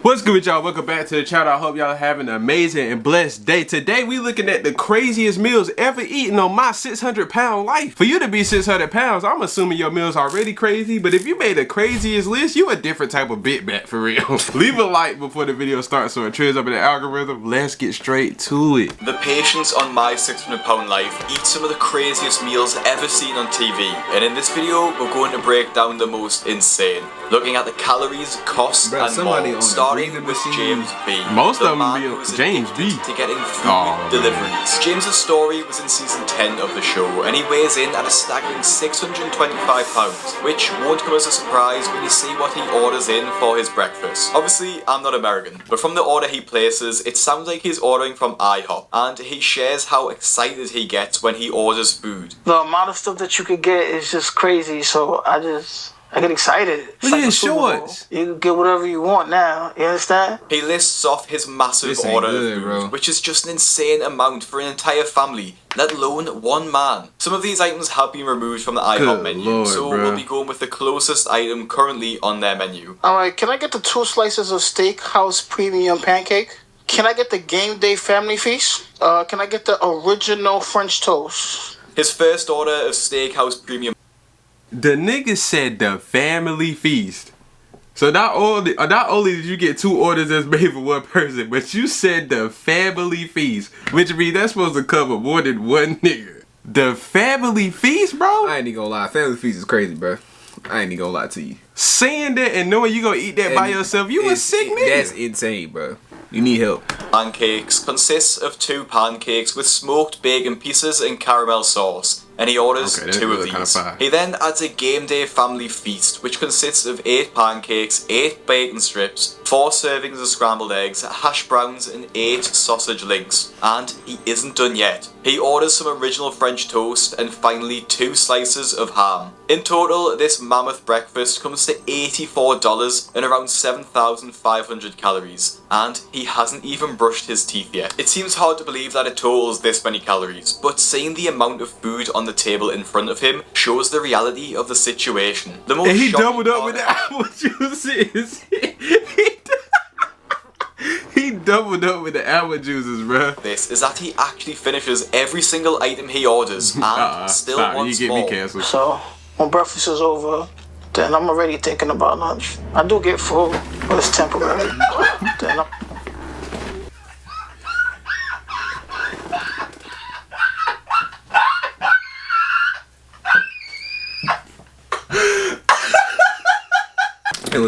What's good with y'all? Welcome back to the channel. I hope y'all are having an amazing and blessed day. Today we looking at the craziest meals ever eaten on my 600-pound life. For you to be 600 pounds, I'm assuming your meals already crazy, but if you made the craziest list, you a different type of big bat for real. Leave a like before the video starts so it triggers up in the algorithm. Let's get straight to it. The patients on my 600-pound life eat some of the craziest meals ever seen on TV, and in this video we're going to break down the most insane, looking at the calories, costs, and more, starting with James B. Most the of them man be who's James B. addicted to getting food deliveries. James's story was in season 10 of the show, and he weighs in at a staggering 625 pounds, which won't come as a surprise when you see what he orders in for his breakfast. Obviously, I'm not American, but from the order he places, it sounds like he's ordering from IHOP, and he shares how excited he gets when he orders food. The amount of stuff that you could get is just crazy, so I get excited. Look at his shorts. You can get whatever you want now, you understand? He lists off his massive order of food, which is just an insane amount for an entire family, let alone one man. Some of these items have been removed from the IHOP menu, so we'll be going with the closest item currently on their menu. Alright, can I get the 2 slices of Steakhouse Premium Pancake? Can I get the Game Day Family Feast? Can I get the original French toast? His first order of Steakhouse Premium. The nigga said the family feast. So not only did you get 2 orders that's made for one person, but you said the family feast, which means that's supposed to cover more than one nigga. The family feast, bro? I ain't even gonna lie, family feast is crazy, bro. I ain't even gonna lie to you. Saying that and knowing you gonna eat that by yourself, you a sick nigga. That's insane, bro. You need help. Pancakes consists of 2 pancakes with smoked bacon pieces and caramel sauce, and he orders 2 of these. He then adds a Game Day Family Feast, which consists of 8 pancakes, 8 bacon strips, 4 servings of scrambled eggs, hash browns, and 8 sausage links. And he isn't done yet. He orders some original French toast and finally 2 slices of ham. In total, this mammoth breakfast comes to $84 and around 7,500 calories, and he hasn't even brushed his teeth yet. It seems hard to believe that it totals this many calories, but seeing the amount of food on the table in front of him shows the reality of the situation. The most and he doubled up with the apple juices. He doubled up with the apple juices, bro. This is that he actually finishes every single item he orders and still wants more. You get me canceled. So, when breakfast is over, then I'm already thinking about lunch. I do get full, but it's temporary. Then I'm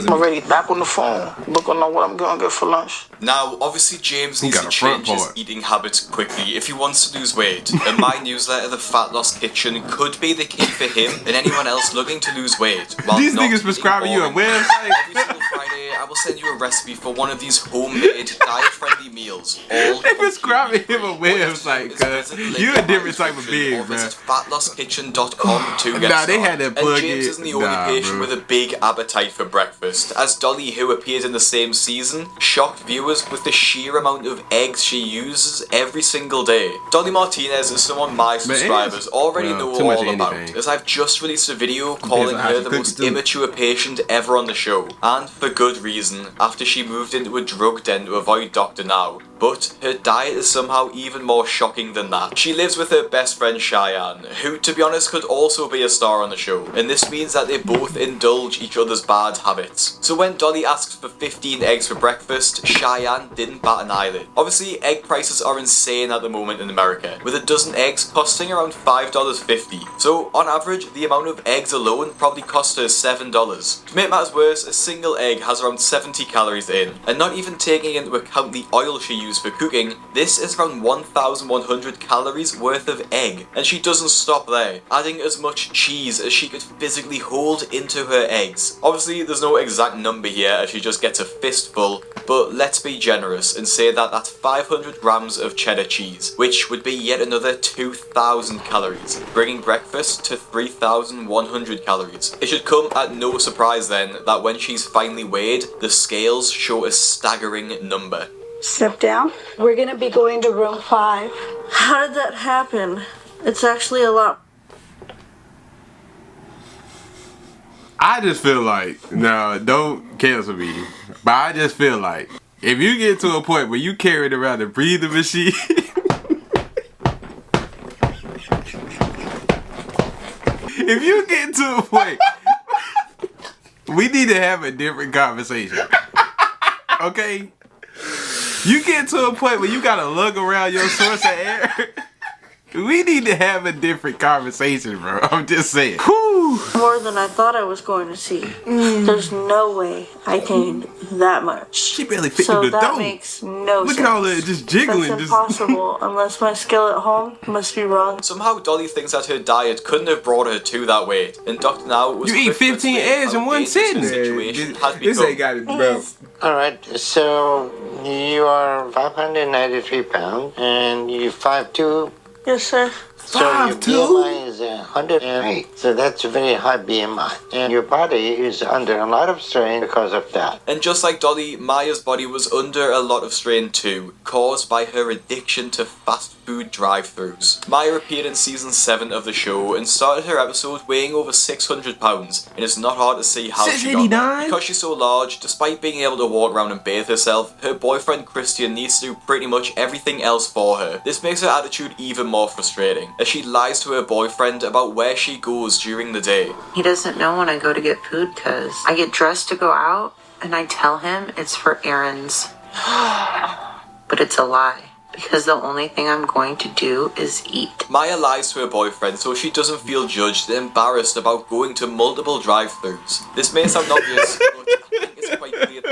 already back on the phone, looking on what I'm gonna get for lunch. Now, obviously James needs to change his eating habits quickly if he wants to lose weight, and my newsletter, The Fat Loss Kitchen, could be the key for him and anyone else looking to lose weight. These niggas prescribing you a website? Every single Friday, I will send you a recipe for one of these homemade, diet-friendly meals. All they prescribing him a website, cuz you a different type of big, bro. Visit fatlossKitchen.com to get they had to plug and James isn't the only patient with a big appetite for breakfast, as Dolly, who appeared in the same season, shocked viewers with the sheer amount of eggs she uses every single day. Dolly Martinez is someone my subscribers already know all about, as I've just released a video calling her the most immature patient ever on the show, and for good reason, after she moved into a drug den to avoid Dr. Now. But her diet is somehow even more shocking than that. She lives with her best friend Cheyenne, who to be honest could also be a star on the show, and this means that they both indulge each other's bad habits. So when Dolly asks for 15 eggs for breakfast, Cheyenne didn't bat an eyelid. Obviously, egg prices are insane at the moment in America, with a dozen eggs costing around $5.50. So on average, the amount of eggs alone probably cost her $7. To make matters worse, a single egg has around 70 calories in, and not even taking into account the oil she uses for cooking, this is around 1,100 calories worth of egg. And she doesn't stop there, adding as much cheese as she could physically hold into her eggs. Obviously, there's no exact number here as she just gets a fistful, but let's be generous and say that that's 500 grams of cheddar cheese, which would be yet another 2,000 calories, bringing breakfast to 3,100 calories. It should come at no surprise then that when she's finally weighed, the scales show a staggering number. Step down. We're gonna be going to room 5. How did that happen? It's actually a lot. I just feel like, no, don't cancel me. But I just feel like, if you get to a point where you carry around a breathing machine, if you get to a point, we need to have a different conversation. Okay? You get to a point where you gotta lug around your source of air. We need to have a different conversation, bro. I'm just saying. Whew. More than I thought I was going to see. There's no way I gained that much. She barely fit So through the that door. makes no sense. Look at all that just jiggling. That's Just impossible unless my skill at home must be wrong. Somehow Dolly thinks that her diet couldn't have brought her to that weight, and Dr. Now was You eat quick to 15 explain eggs in how one dangerous sitting. the situation has This become. ain't got it, bro. All right, so you are 593 pounds and you're 5'2". Yes, sir. So your 5'2"? BMI is 108. So that's a very high BMI. And your body is under a lot of strain because of that. And just like Dolly, Maya's body was under a lot of strain too, caused by her addiction to fast food drive-thrus. Maya appeared in season 7 of the show and started her episode weighing over 600 pounds, and it's not hard to see how she got there. Because she's so large, despite being able to walk around and bathe herself, her boyfriend Christian needs to do pretty much everything else for her. This makes her attitude even more frustrating, as she lies to her boyfriend about where she goes during the day. He doesn't know when I go to get food because I get dressed to go out and I tell him it's for errands. But it's a lie because the only thing I'm going to do is eat. Maya lies to her boyfriend so she doesn't feel judged and embarrassed about going to multiple drive-thrus. This may sound obvious, but I think it's quite clear.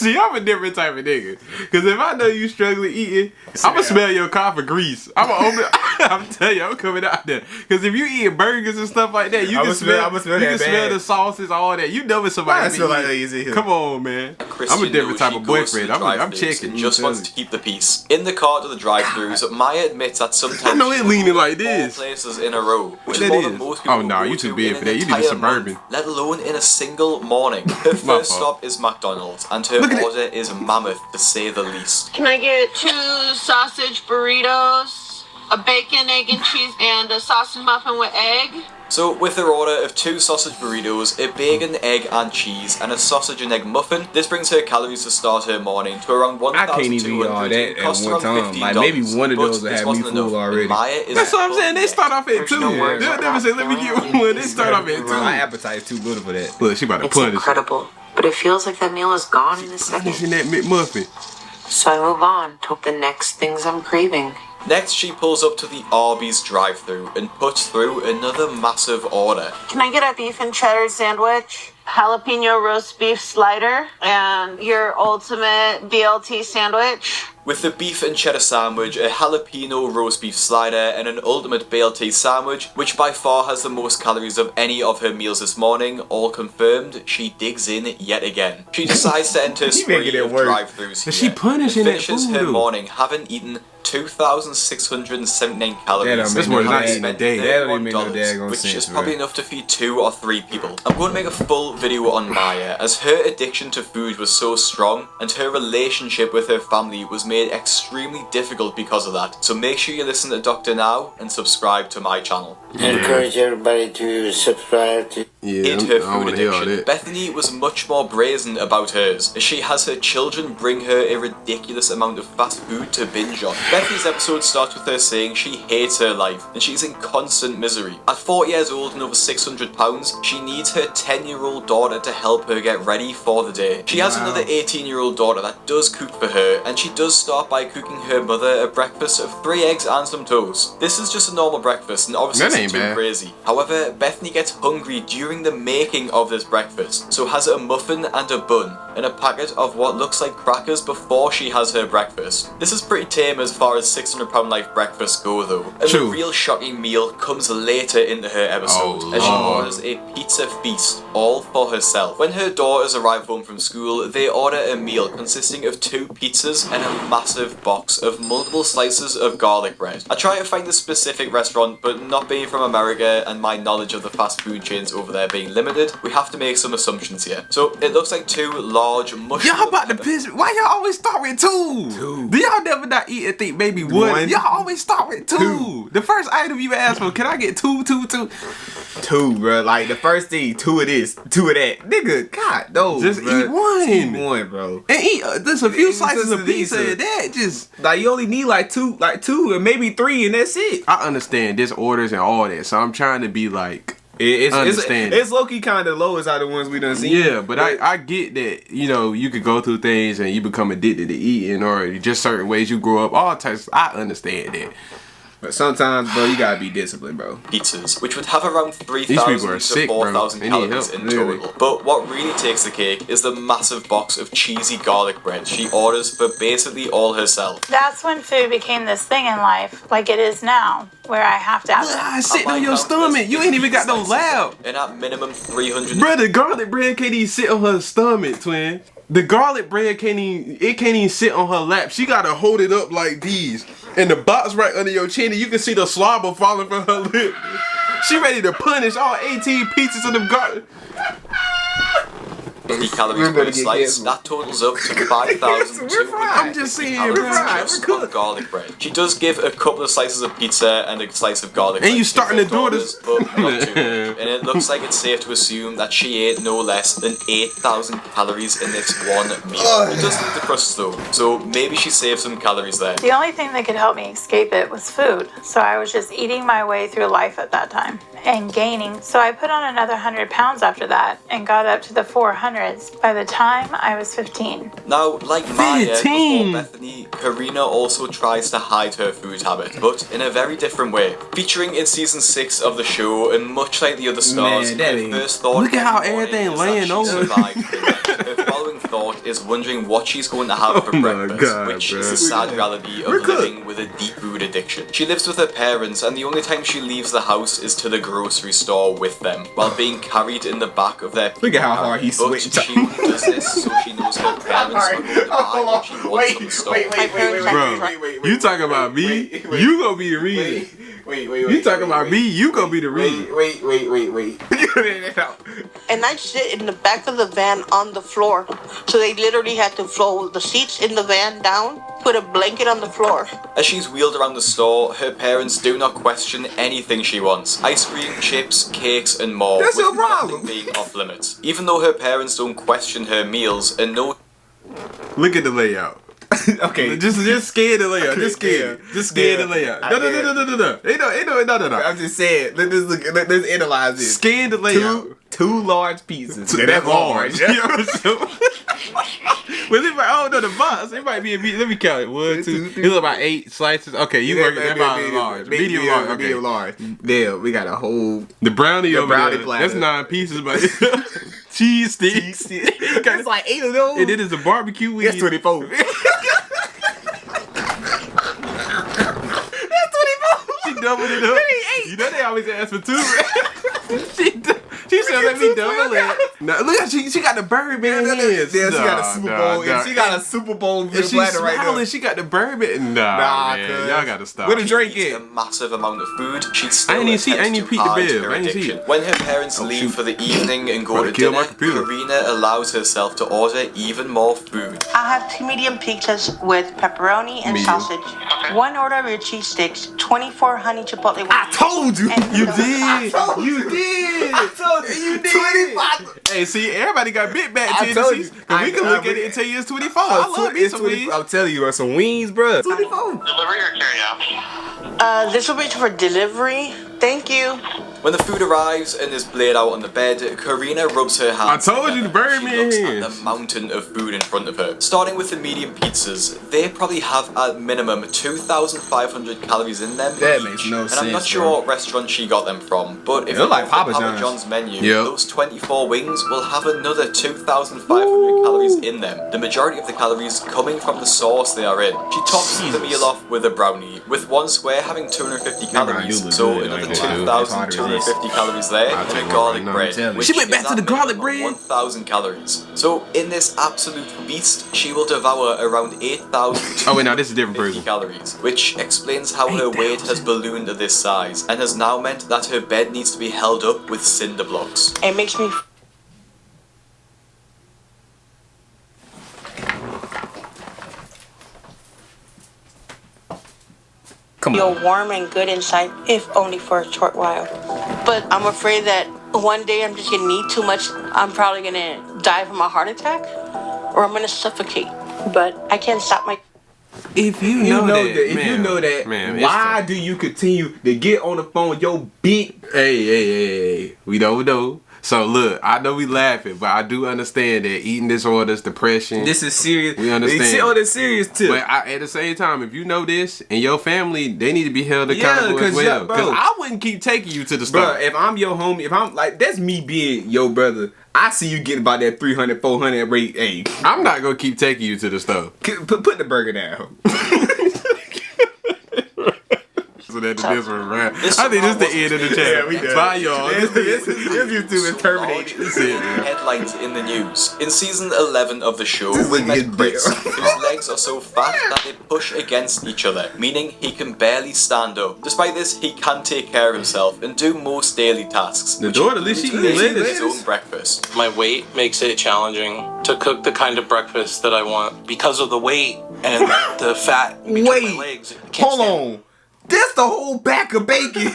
see, I'm a different type of nigga. Cause if I know you struggling eating, I'ma smell your car for grease. I'ma open. I'm telling you, I'm coming out there. Cause if you eating burgers and stuff like that, you can smell. You can smell the sauces, all that. You know when somebody. I smell like that easy here. Come on, man. I'm a different type of boyfriend. I'm checking. Just wants to keep the peace. In the car to the drive-thrus, Maya admits that sometimes I know it leaning like this. 4 places in a row, which What is that more than is? most people Oh, nah, go you to too big in for an that. You need a entire Suburban. month, let alone in a single morning. Her My first fault. stop is McDonald's, and her Look at it. order is mammoth, to say the least. Can I get 2 sausage burritos, a bacon, egg, and cheese, and a sausage muffin with egg? So, with her order of 2 sausage burritos, a bacon, egg, and cheese, and a sausage and egg muffin, this brings her calories to start her morning to around 1,200. I can't even eat all that at one time. Like, maybe one of those would have me full already. That's what I'm saying. They start off at 2. no words They'll never say, let me get one. They start off at 2. My appetite is too little for that. Look, she about to It's punish. incredible. But it feels like that meal is gone in a Punishing second. that McMuffin. So I move on to the next things I'm craving. Next, she pulls up to the Arby's drive-thru and puts through another massive order. Can I get a beef and cheddar sandwich, jalapeno roast beef slider, and your ultimate BLT sandwich? With the beef and cheddar sandwich, a jalapeno roast beef slider, and an ultimate BLT sandwich, which by far has the most calories of any of her meals this morning, all confirmed, she digs in yet again. She decides to enter a spree making it of worse. drive-thrus But here. she punishing and that finishes food, her though. morning having eaten 2,679 calories. That's more than I having ate in a spent day. That don't even make no $31, daggone which sense, is bro. probably enough to feed 2 or 3 people. I'm going to make a full video on Maya, as her addiction to food was so strong, and her relationship with her family was made extremely difficult because of that. So make sure you listen to Dr. Now and subscribe to my channel. I encourage everybody to subscribe to Yeah, In I her don't food want to hear all addiction, that. Bethany was much more brazen about hers, as she has her children bring her a ridiculous amount of fast food to binge on. Bethany's episode starts with her saying she hates her life, and she's in constant misery. At 40 years old and over 600 pounds, she needs her 10-year-old daughter to help her get ready for the day. She has another 18-year-old daughter that does cook for her, and she does start by cooking her mother a breakfast of 3 eggs and some toast. This is just a normal breakfast, and obviously That it's ain't too bad. crazy. However, Bethany gets hungry during the making of this breakfast, so has a muffin and a bun, and a packet of what looks like crackers before she has her breakfast. This is pretty tame as far as 600-pound life breakfasts go though, and True. the real shocking meal comes later into her episode, Oh, as she Lord. orders a pizza feast, all for herself. When her daughters arrive home from school, they order a meal consisting of 2 pizzas and a massive box of multiple slices of garlic bread. I try to find a specific restaurant, but not being from America and my knowledge of the fast food chains over there being limited, we have to make some assumptions here. So it looks like 2 large mushroom. Y'all about to piss me. Why y'all always start with 2? Do y'all never not eat and think maybe 1? Y'all always start with 2. The first item you ask for, can I get 2? 2, bro. Like the first thing, 2 of this, 2 of that. Nigga, God, no. Just bro. eat one. Eat one, bro. And eat there's a few It's slices just of a pizza pizza. and that just. Like you only need like two or maybe 3, and that's it. I understand disorders and all that, so I'm trying to be like. It's low key kind of low as out of the ones we done seen. Yeah, but I get that, you know, you could go through things and you become addicted to eating or just certain ways you grow up, all types. I understand that. But sometimes, bro, you gotta be disciplined, bro. Pizzas, which would have around These people 3,000 are to sick, bro. 4,000 They need calories help, in really. total. But what really takes the cake is the massive box of cheesy garlic bread she orders for basically all herself. That's when food became this thing in life, like it is now, where I have to have it. It's sitting on your stomach. You ain't even got no lab. And at minimum 300. Bro, the garlic bread can't even sit on her stomach, twin. The garlic bread can't even sit on her lap. She gotta hold it up like these. And the box right under your chin, and you can see the slobber falling from her lip. She ready to punish all 18 pieces of the garlic. 50 calories per slice, that totals up to 5,200. I'm just saying, just on garlic bread. She does give a couple of slices of pizza and a slice of garlic. And you starting to do this, but not too much. And it looks like it's safe to assume that she ate no less than 8,000 calories in this one meal. It does leave the crust though, so maybe she saved some calories there. The only thing that could help me escape it was food, so I was just eating my way through life at that time and gaining. So I put on another 100 pounds after that and got up to the 400s by the time I was 15. Now, like Maya 15. before Bethany, Karina also tries to hide her food habit, but in a very different way. Featuring in season 6 of the show, and much like the other stars, her first thought Look at how in the morning everything is laying that over. she survived the night. Her following thought is wondering what she's going to have for my breakfast, God, which bro. is the sad reality of living with a deep food addiction. She lives with her parents, and the only time she leaves the house is to the grocery store with them, while being carried in the back of their Look at how hard he But switched. she does this so she knows her parents are going to buy what she wants from the store. Bro, you talking about me? You gonna be the reason. You talking about me? You gonna be the reason. Wait. And I sit in the back of the van on the floor. So they literally had to fold the seats in the van down, put a blanket on the floor. As she's wheeled around the store, her parents do not question anything she wants. Ice cream, chips, cakes, and more. That's with your problem. nothing being off limits. Even though her parents don't question her meals and know. Look at the layout. Okay. Just scan the layout. Just scan. Yeah. Just scan the Yeah. layout. No. Ain't no. I'm just saying. Let's analyze this. Scan the layout. Two large pizzas. That's large. Well, it might, I don't know the box. It might be a medium. Let me count it. 1, 2. It's about 8 slices. Okay, you working that about large. Medium large. Okay. Medium large. Damn, we got a whole The brownie over brownie there. platter. That's 9 pieces, but cheese sticks. That's like 8 of those. And it is a barbecue wing. That's 24. She doubled it up. You know they always ask for 2. She said, "Let me double it." Now, look at she got the Birdman hands. Yeah, she got a Super Bowl. Nah. She got a Super Bowl And she's platter right smiling. now. She got the Birdman. Nah, man, cuz. y'all gotta stop. Where the drink Eat a at? massive amount of food, she'd still I ain't even see- I attempt ain't even to peek the hide bill. her I ain't see addiction. it. When her parents leave shoot. for the evening and go About to to kill my dinner, computer. Karina allows herself to order even more food. I'll have 2 medium pizzas with pepperoni and Medium. sausage. 1 order of your cheese sticks, 24 honey chipotle wings. I told you. And You the- did. You did. I told you. You did. 25. Hey, see, everybody got big back I told you. tendencies. Cause we can look at it and tell you it's 24. I love me some wings. I'm telling you, some wings, bro. 24. Delivery or carry out? This will be for delivery. Thank you. When the food arrives and is laid out on the bed, Karina rubs her hands. I told you the together. Birdman She looks at hands. the mountain of food in front of her. Starting with the medium pizzas, they probably have at minimum 2,500 calories in them. That each. makes no And I'm not sense, sure bro. what restaurant she got them from, but if They you look like look at Papa Papa John's. John's menu, Yep. those 24 wings will have another 2,500 calories in them. The majority of the calories coming from the sauce they are in. She tops the meal off with a brownie, with one square having 250 calories, look so good another like that, dude. 2,250 calories there, I'll and take a one garlic right now, I'm bread. telling you. which She went back is to the at garlic minimum bread? 1,000 calories. So in this absolute feast, she will devour around 8,000 Oh, wait, now this is a different person. calories, which explains how her weight has ballooned to this size, and has now meant that her bed needs to be held up with cinder blocks. It makes me Come feel on. warm and good inside, if only for a short while. but I'm afraid that one day I'm just gonna eat too much. I'm probably gonna die from a heart attack, or I'm gonna suffocate. But I can't stop my. If you know that, man, why do you continue to get on the phone with your big? Hey, we don't know. So look, I know we laughing, but I do understand that eating disorders, depression. This is serious. We understand. Oh, that's serious too. But at the same time, if you know this and your family, they need to be held accountable as well. Because I wouldn't keep taking you to the store. Bro, if I'm your homie, if I'm like, that's me being your brother. I see you getting about that 300, 400 rate. Hey, I'm not gonna keep taking you to the store. Put the burger down. So that this one, right? I think this is the end of the channel. Bye, y'all. This YouTube is terminated. This is it, man. Headlines in the news. In season 11 of the show, we met Chris, whose legs are so fat that they push against each other, meaning he can barely stand up. Despite this, he can take care of himself and do most daily tasks. The daughter, at least she eats his own breakfast. My weight makes it challenging to cook the kind of breakfast that I want because of the weight and the fat between my legs. Hold on. That's the whole back of bacon.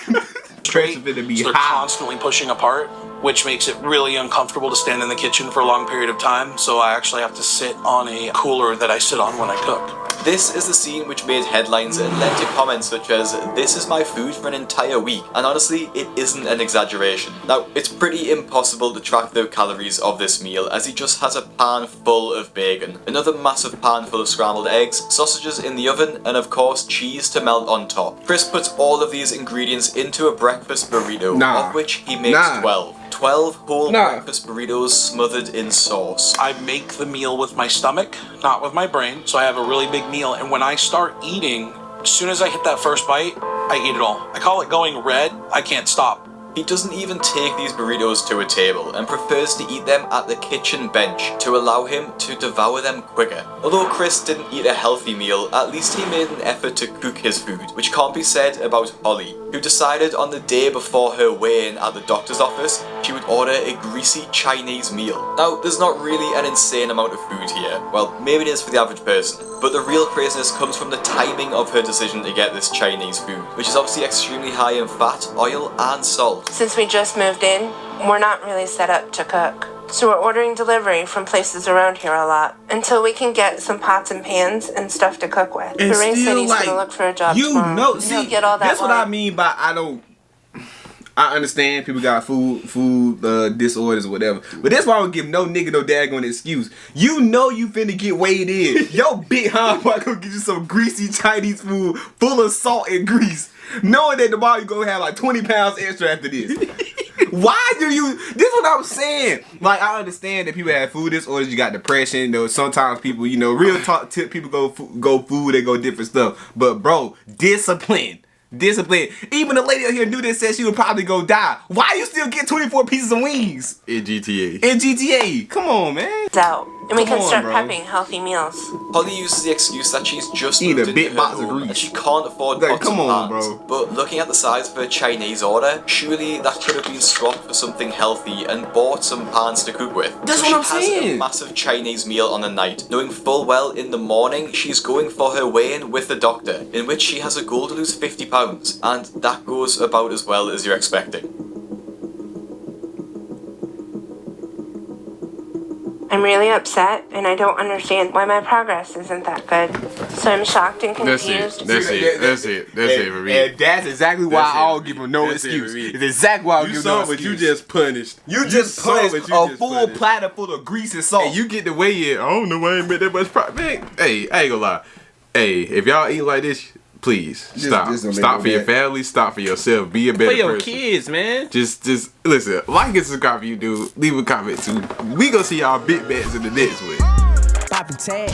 Straight, so they're constantly pushing apart, which makes it really uncomfortable to stand in the kitchen for a long period of time. So I actually have to sit on a cooler that I sit on when I cook. This is the scene which made headlines and led to comments such as, "This is my food for an entire week," and honestly, it isn't an exaggeration. Now, it's pretty impossible to track the calories of this meal as he just has a pan full of bacon, another massive pan full of scrambled eggs, sausages in the oven, and of course cheese to melt on top. Chris puts all of these ingredients into a breakfast burrito, of which he makes 12. 12 whole breakfast burritos smothered in sauce. I make the meal with my stomach, not with my brain, so I have a really big meal, and when I start eating, as soon as I hit that first bite, I eat it all. I call it going red. I can't stop. He doesn't even take these burritos to a table and prefers to eat them at the kitchen bench to allow him to devour them quicker. Although Chris didn't eat a healthy meal, at least he made an effort to cook his food, which can't be said about Holly, who decided on the day before her weigh-in at the doctor's office she would order a greasy Chinese meal. Now, there's not really an insane amount of food here. Well, maybe it is for the average person, but the real craziness comes from the timing of her decision to get this Chinese food, which is obviously extremely high in fat, oil, and salt. Since we just moved in, we're not really set up to cook. So we're ordering delivery from places around here a lot until we can get some pots and pans and stuff to cook with. And Ray said he's like, gonna look for a job you tomorrow. know, see, he'll get all that that's what I mean by I understand people got food disorders or whatever, but that's why I don't give no nigga no daggone excuse. You know you finna get weighed in. Yo big homie gonna get you some greasy Chinese food full of salt and grease, knowing that tomorrow you gonna have like 20 pounds extra after this. Why do you? This is what I'm saying. Like, I understand that people have food disorders. You got depression. You know, sometimes people, you know, real talk tip. People go food. They go different stuff. But bro, discipline. Even the lady out here knew this, said she would probably go die. Why you still get 24 pieces of wings in GTA? Come on, man. Out. And we can start prepping healthy meals. Holly uses the excuse that she's just moved into her home and she can't afford pots and pans. But looking at the size of her Chinese order, surely that could have been swapped for something healthy and bought some pans to cook with. That's so what I'm she has saying. a massive Chinese meal on the night, knowing full well in the morning she's going for her weigh-in with the doctor, in which she has a goal to lose 50 pounds, and that goes about as well as you're expecting. I'm really upset, and I don't understand why my progress isn't that good. So I'm shocked and confused. That's it, Marie. And that's exactly why I don't give him no excuse. It's exactly why I don't give him no excuse. You just punished. You just punished a full platter full of grease and salt. And you get the weigh in. I don't know why I ain't made that much profit. Man, hey, I ain't gonna lie. Hey, if y'all eat like this, please stop. Stop for your family. Stop for yourself. Be a better person. For your kids, man. Just listen. Like and subscribe if you do. Leave a comment too. We gonna see y'all big bets in the next week. Poppin' tags.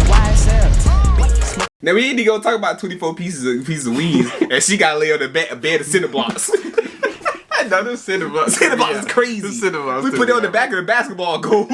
YSL. Now we need to go talk about 24 pieces of wings, and she got to lay on the bed of cinder blocks. I know them cinder blocks. Cinder blocks is crazy. The cinder blocks. We put it on the back of the basketball goal.